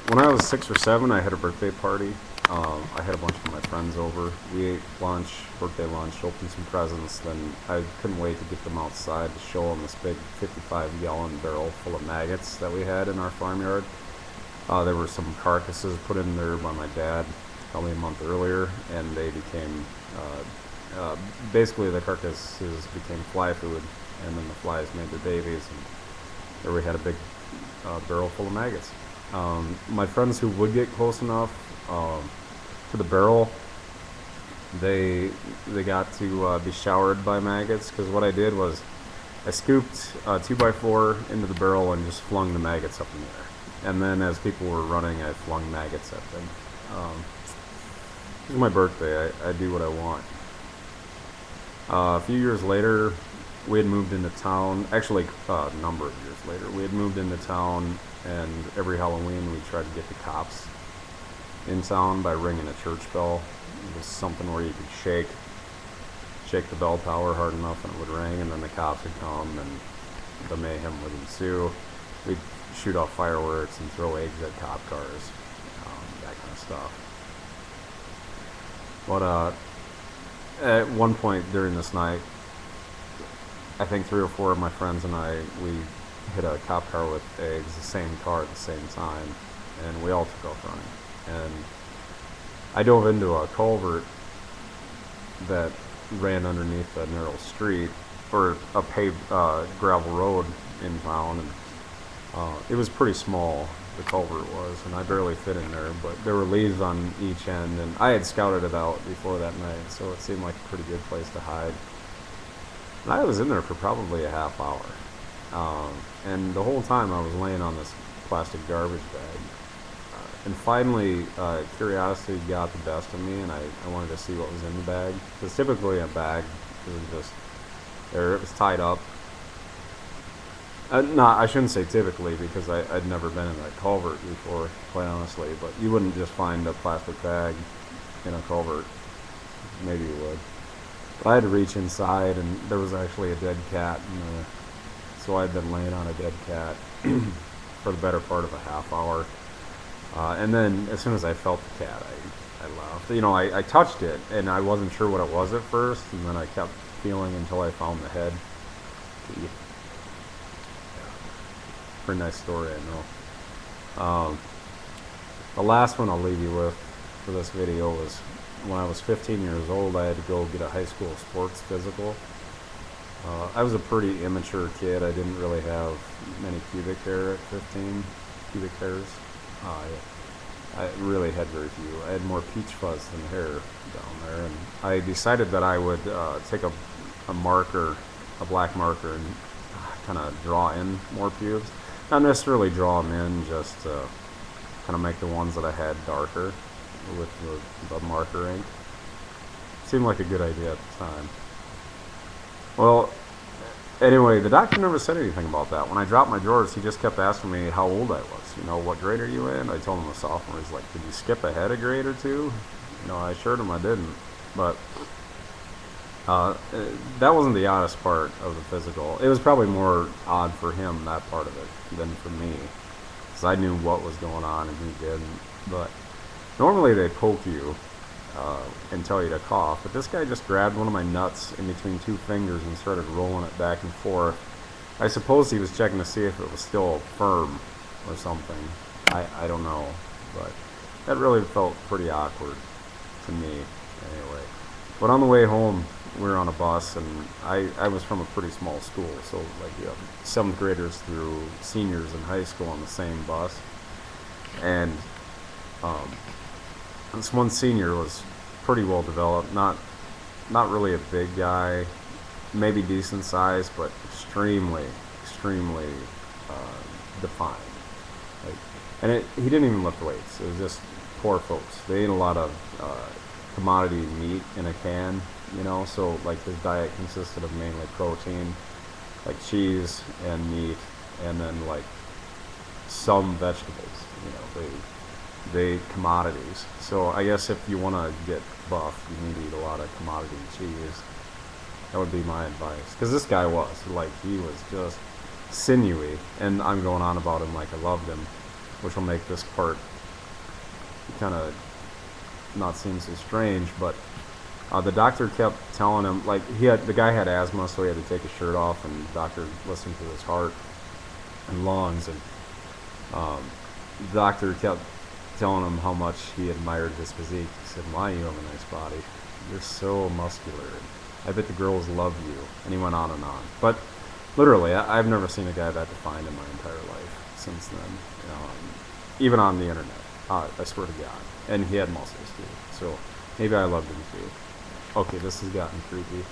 when I was 6 or 7, I had a birthday party. I had a bunch of my friends over. We ate lunch, birthday lunch, opened some presents. Then I couldn't wait to get them outside to show them this big 55-gallon barrel full of maggots that we had in our farmyard. There were some carcasses put in there by my dad probably a month earlier, and they became basically the carcasses became fly food, and then the flies made their babies, and there we had a big barrel full of maggots. My friends who would get close enough to the barrel, they got to be showered by maggots, because what I did was I scooped a 2x4 into the barrel and just flung the maggots up in the air. And then as people were running, I flung maggots at them. It's my birthday. I do what I want. A few years later, we had moved into town. Actually, a number of years later, we had moved into town, and every Halloween we tried to get the cops in town by ringing a church bell. It was something where you could shake the bell tower hard enough and it would ring, and then the cops would come and the mayhem would ensue. We'd shoot off fireworks and throw eggs at cop cars, that kind of stuff. But at one point during this night, I think 3 or 4 of my friends and I, we hit a cop car with eggs, the same car at the same time, and we all took off running. And I dove into a culvert that ran underneath a narrow street, or a paved gravel road in town, and it was pretty small, the culvert was, and I barely fit in there, but there were leaves on each end, and I had scouted it out before that night, so it seemed like a pretty good place to hide. And I was in there for probably a half hour, and the whole time I was laying on this plastic garbage bag. And finally, curiosity got the best of me, and I wanted to see what was in the bag. Because typically a bag isn't just there; it was tied up. No, I shouldn't say typically, because I'd never been in a culvert before, quite honestly. But you wouldn't just find a plastic bag in a culvert. Maybe you would. But I had to reach inside, and there was actually a dead cat in there. So I'd been laying on a dead cat for the better part of a half hour. And then as soon as I felt the cat, I left. You know, I touched it, and I wasn't sure what it was at first, and then I kept feeling until I found the head. Yeah. Pretty nice story, I know. The last one I'll leave you with for this video was when I was 15 years old, I had to go get a high school sports physical. I was a pretty immature kid. I didn't really have many pubic hair at 15, pubic hairs. I really had very few. I had more peach fuzz than hair down there, and I decided that I would take a marker, a black marker, and kind of draw in more pubes. Not necessarily draw them in, just kind of make the ones that I had darker with the marker ink. Seemed like a good idea at the time. Well, anyway, the doctor never said anything about that. When I dropped my drawers, he just kept asking me how old I was. You know, what grade are you in? I told him a sophomore. He's like, did you skip ahead a grade or two? You know, I assured him I didn't. But that wasn't the oddest part of the physical. It was probably more odd for him, that part of it, than for me. Because I knew what was going on and he didn't. But normally they poke you and tell you to cough, but this guy just grabbed one of my nuts in between 2 fingers and started rolling it back and forth. I suppose he was checking to see if it was still firm or something. I don't know, but that really felt pretty awkward to me anyway. But on the way home, we were on a bus, and I was from a pretty small school, so like you have 7th graders through seniors in high school on the same bus. And this one senior was pretty well developed, not really a big guy, maybe decent size, but extremely defined. Like, and he didn't even lift weights. It was just poor folks. They ate a lot of commodity meat in a can, you know. So like his diet consisted of mainly protein, like cheese and meat, and then like some vegetables. You know, they commodities. So I guess if you want to get buff, you need to eat a lot of commodity cheese. That would be my advice. Because this guy was, like, he was just sinewy. And I'm going on about him like I loved him. which will make this part kind of not seem so strange, but the doctor kept telling him, like, the guy had asthma, so he had to take his shirt off, and the doctor listened to his heart and lungs, and the doctor kept telling him how much he admired his physique. He said, "Why, you have a nice body. You're so muscular. I bet the girls love you." And he went on and on. But literally, I've never seen a guy that defined in my entire life since then. Even on the internet, I swear to God. And he had muscles too. So maybe I loved him too. Okay, this has gotten creepy.